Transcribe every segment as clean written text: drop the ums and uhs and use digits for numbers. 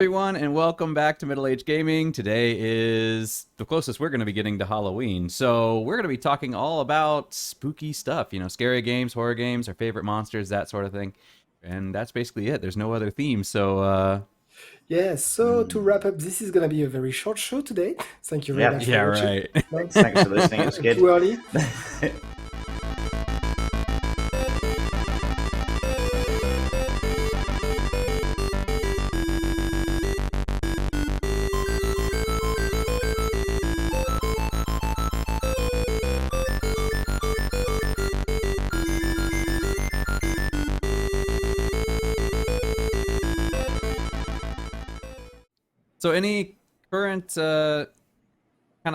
Everyone, and welcome back to Middle Age Gaming. Today is the closest we're going to be getting to Halloween. So, we're going to be talking all about spooky stuff, scary games, horror games, our favorite monsters, that sort of thing. And that's basically it. There's no other theme. Yeah, so to wrap up, this is gonna be a very short show today. Thank you very Yep. much for yeah, watching. right. No, Thanks for listening. It was too good. early. So, any current kind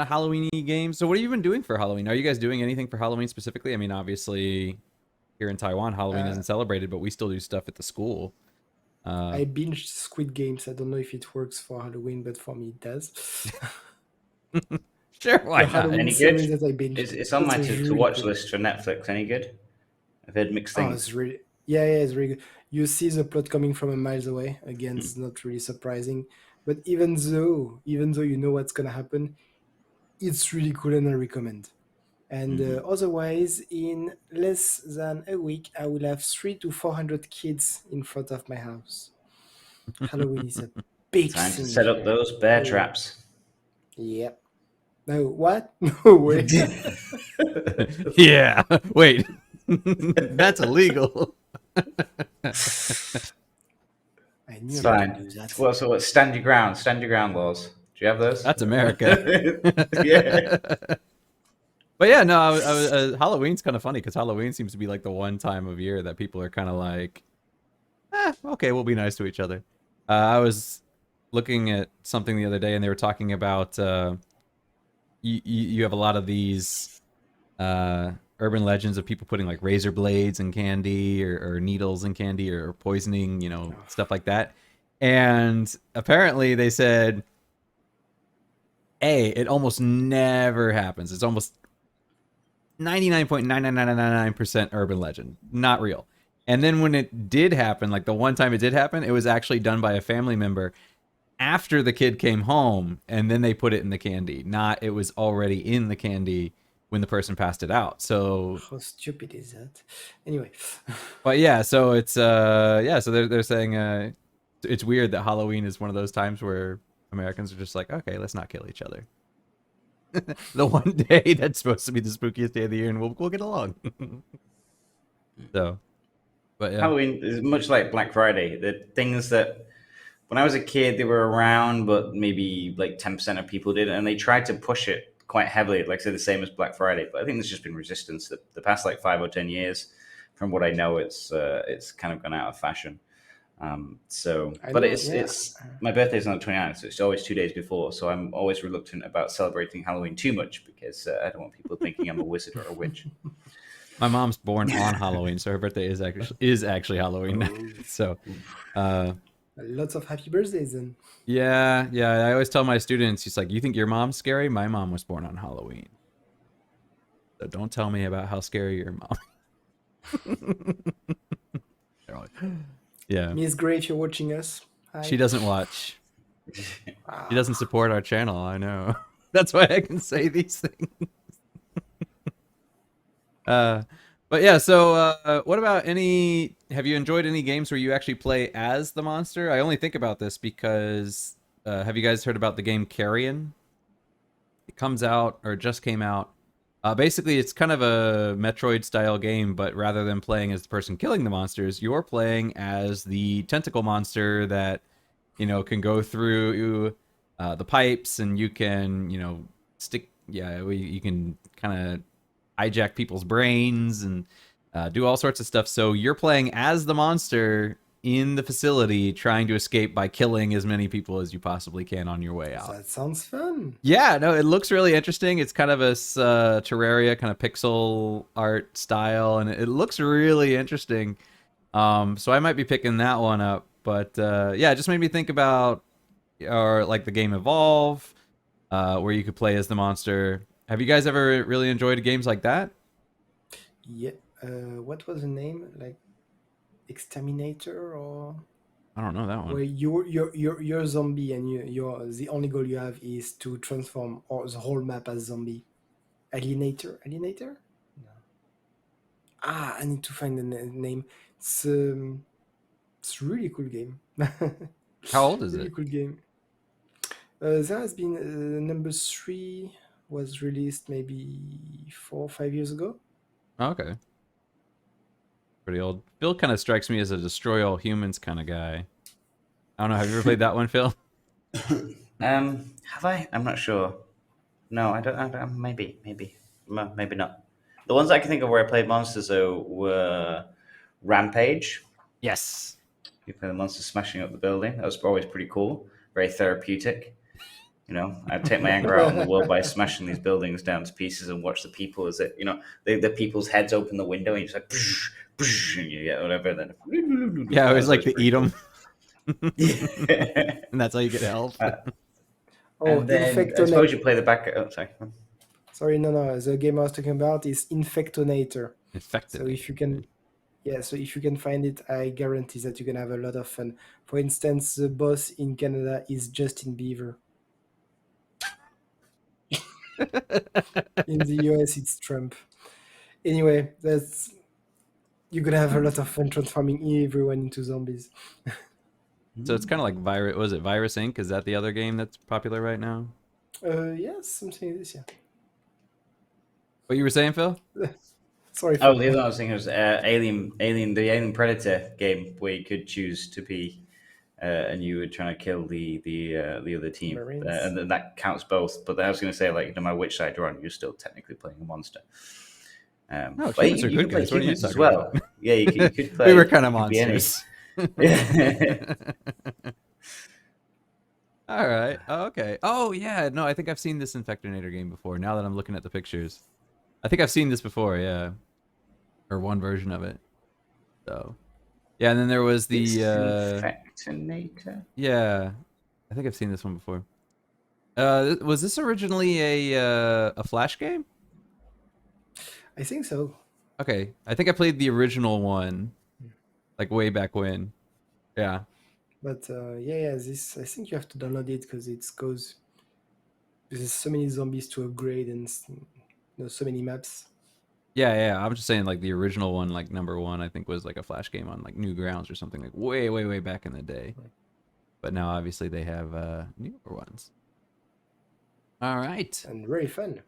of Halloweeny games? So, what have you been doing for Halloween? Are you guys doing anything for Halloween specifically? I mean, obviously, here in Taiwan, Halloween Uh, isn't celebrated, but we still do stuff at the school. Uh, I binged Squid Games. I don't know if it works for Halloween, but for me it does. sure, why The not? Halloween Any good? series that I binged. It's on It's my to really watch good. list for Netflix. Any good? I've heard mixed Oh, things. it's really yeah, it's really good. You see the plot coming from a miles away. Again, Hmm. it's not really surprising. But even though you know what's gonna happen, it's really cool and I recommend. And Hmm. otherwise, in less than a week, I will have 300 to 400 kids in front of my house. Halloween is a big Time to thing set up here. those bear Oh, traps. yep. No, what? No way. yeah, wait. That's illegal. I knew It's I couldn't fine. do that. So what? Stand your ground. Stand your ground laws. Do you have those? That's America. Yeah. But yeah, no, Halloween's kind of funny because Halloween seems to be like the one time of year that people are kind of like, okay, we'll be nice to each other. I was looking at something the other day and they were talking about you have a lot of these uh, urban legends of people putting like razor blades in candy or needles in candy or poisoning, Oh, stuff like that. And apparently they said, it almost never happens. It's almost 99.99999% urban legend, not real. And then when it did happen, like the one time it did happen, it was actually done by a family member after the kid came home, and then they put it in the candy. Not it was already in the candy when the person passed it out. So, how stupid is that? Anyway, but yeah, so it's yeah, so they're saying it's weird that Halloween is one of those times where Americans are just like, okay, let's not kill each other. The one day that's supposed to be the spookiest day of the year, and we'll get along. So, but yeah. Halloween is much like Black Friday. The things that when I was a kid they were around, but maybe like 10% of people did, and they tried to push it quite heavily. Like I said, the same as Black Friday. But I think there's just been resistance. The past like 5 or 10 years, from what I know, it's kind of gone out of fashion. I But know, yeah. it's my birthday's on the 29th, so it's always 2 days before. So I'm always reluctant about celebrating Halloween too much because I don't want people thinking I'm a wizard or a witch. My mom's born on Halloween, so her birthday is actually Halloween night. Oh, So, uh, lots of happy birthdays then. yeah. I always tell my students, she's like, "You think your mom's scary? My mom was born on Halloween, so don't tell me about how scary your mom." They're like, yeah, Miss Gray, if you're watching us, she hi. doesn't watch. She doesn't Ah, support our channel. I know. That's why I can say these things. Uh, but yeah, so what about any? Have you enjoyed any games where you actually play as the monster? I only think about this because have you guys heard about the game Carrion? It comes out or just came out. Basically, it's kind of a Metroid style game, but rather than playing as the person killing the monsters, you're playing as the tentacle monster that can go through the pipes, and you can stick. Yeah, you can kind of hijack people's brains and do all sorts of stuff. So you're playing as the monster in the facility, trying to escape by killing as many people as you possibly can on your way out. that sounds fun. Yeah, no, it looks really interesting. It's kind of a Terraria kind of pixel art style, and it looks really interesting. So I might be picking that one up. But yeah, it just made me think about or like the game Evolve, where you could play as the monster. Have you guys ever really enjoyed games like that? Yeah. What was the name? Like Exterminator or? I don't know that one. where you're a zombie and you're the only goal you have is to transform or the whole map as zombie. Alienator? No. Ah, I need to find the name. It's a really cool game. How old is Really it? cool game. There has been number three was released maybe 4 or 5 years ago. Oh, okay, pretty old. Phil kind of strikes me as a destroy all humans kind of guy. I don't know. Have you ever played that one, Phil? Have I? I'm not sure. No, I don't. Maybe, maybe not. The ones I can think of where I played monsters though were Rampage. Yes. You play the monsters smashing up the building. That was always pretty cool. Very therapeutic. I'd take my anger out on the world by smashing these buildings down to pieces and watch the people as the people's heads open the window and you just like, and you get whatever. Then Yeah, it was that's like always the pretty eat 'em, cool. Yeah. and that's how you get health. Oh, And then I suppose you play the back. Oh, sorry. Sorry, no. The game I was talking about is Infectonator. So Infected. if you can, yeah, so if you can find it, I guarantee that you can have a lot of fun. For instance, the boss in Canada is Justin Bieber. In the US, it's Trump. Anyway, that's you're gonna have a lot of fun transforming everyone into zombies. So it's kind of like Virus. Was it Virus Inc? Is that the other game that's popular right now? Yes, something like this, yeah. What you were saying, Phil? Sorry, Oh, Phil. the other one I was thinking was the Alien Predator game where you could choose to be, and you were trying to kill the other team, Marines. and then that counts both. But I was going to say, like, no matter which side you're on, you're still technically playing a monster. No, But humans are you good can play guys. What are you humans as talking well. about? Yeah, you could play. We were kind of you could be any. monsters. All right. Oh, okay. Oh, yeah. No, I think I've seen this Infectonator game before. Now that I'm looking at the pictures, I think I've seen this before. Yeah, or one version of it. So, yeah. And then there was This the Infectonator. yeah. I think I've seen this one before. Was this originally a Flash game? I think so. Okay, I think I played the original one, like way back when. Yeah. But yeah, this I think you have to download it because it goes. There's so many zombies to upgrade and so many maps. Yeah. I'm just saying, like the original one, like number one, I think was like a Flash game on like Newgrounds or something like way back in the day. But now obviously they have newer ones. All right. And very fun.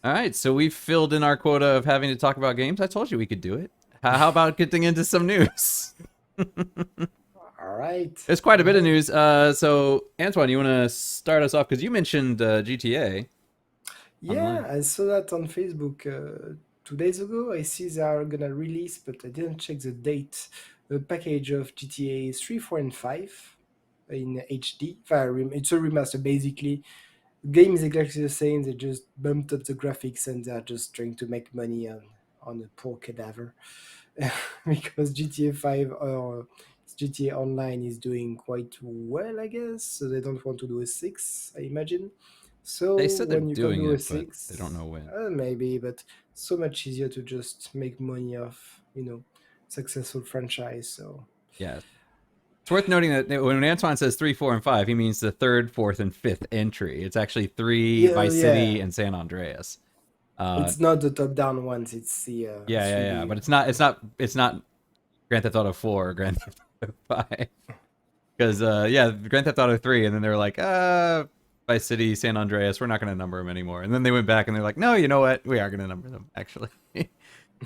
All right. So we've filled in our quota of having to talk about games. I told you we could do it. How about getting into some news? All right. There's quite a bit of news. So Antoine, you want to start us off because you mentioned GTA. Yeah, Online. I saw that on Facebook 2 days ago. I see they are gonna release, but I didn't check the date. A package of GTA 3, 4, and 5 in HD. It's a remaster basically. The game is exactly the same. They just bumped up the graphics and they're just trying to make money on a poor cadaver. Because GTA 5 or GTA Online is doing quite well, I guess. So they don't want to do a 6, I imagine. So They said they're when you can doing do a it, but they don't 6, know when. maybe, but so much easier to just make money off, successful franchise. So Yeah. It's worth noting that when Antoine says 3, 4, and 5, he means the third, fourth, and fifth entry. It's actually 3 yeah, Vice City yeah. and San Andreas. It's not the top-down ones. It's the Yeah. 3D. But it's not Grand Theft Auto 4 or Grand Theft Auto 5. Because Grand Theft Auto 3, and then they were like, Vice City, San Andreas, we're not going to number them anymore. And then they went back and they're like, no, you know what? We are going to number them actually.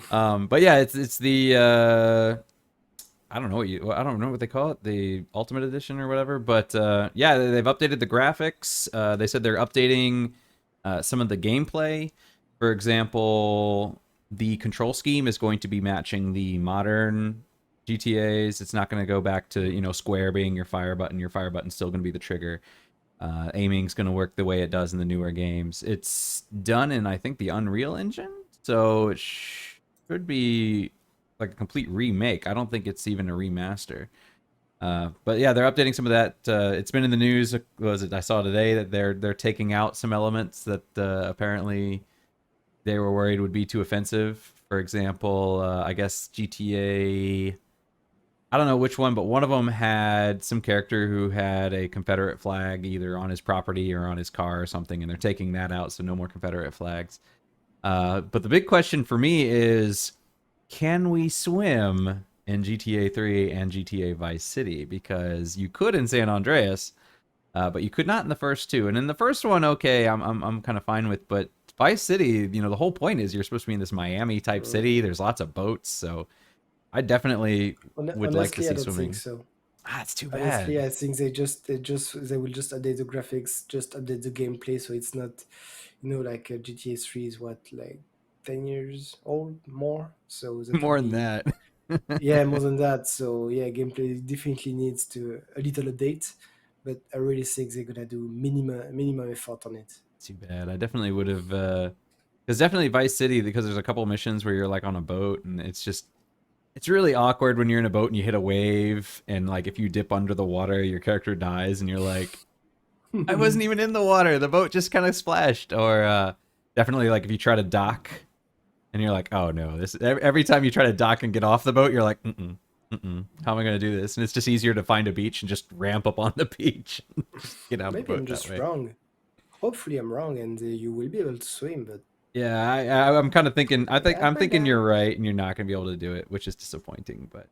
But yeah, it's the I don't know what they call it, the Ultimate Edition or whatever. But yeah, they've updated the graphics. They said they're updating some of the gameplay. For example, the control scheme is going to be matching the modern GTA's. It's not going to go back to square being your fire button. Your fire button's still going to be the trigger. Aiming's going to work the way it does in the newer games. It's done in I think the Unreal Engine, so it should be like a complete remake. I don't think it's even a remaster. But yeah, they're updating some of that. It's been in the news. I saw today that they're taking out some elements that apparently they were worried would be too offensive. For example, I guess GTA. I don't know which one, but one of them had some character who had a Confederate flag either on his property or on his car or something, and they're taking that out, so no more Confederate flags. But the big question for me is, can we swim in GTA 3 and GTA Vice City? Because you could in San Andreas, but you could not in the first two. And in the first one, okay, I'm kind of fine with. But Vice City, the whole point is you're supposed to be in this Miami type city. There's lots of boats, so I definitely would like to Honestly, I see don't think swimming. so. Ah, it's too Honestly, bad. I think they will just update the graphics, just update the gameplay, so it's not, like GTA 3 is what, like 10 years old more, so that would More than be, that. yeah, more than that. So yeah, gameplay definitely needs to a little update, but I really think they're gonna do minimum effort on it. Too bad. I definitely would have. Because definitely Vice City, because there's a couple missions where you're like on a boat, and it's really awkward when you're in a boat and you hit a wave, and like if you dip under the water, your character dies, and you're like, I wasn't even in the water. The boat just kind of splashed. Or definitely like if you try to dock, and you're like, oh no, this every time you try to dock and get off the boat, you're like, how am I gonna do this? And it's just easier to find a beach and just ramp up on the beach, just get out of the Maybe I'm boat that just way. wrong. Hopefully, I'm wrong, and you will be able to swim. But Yeah, I'm kind of thinking. yeah, I'm my thinking you're bad. right, and you're not gonna be able to do it, which is disappointing. But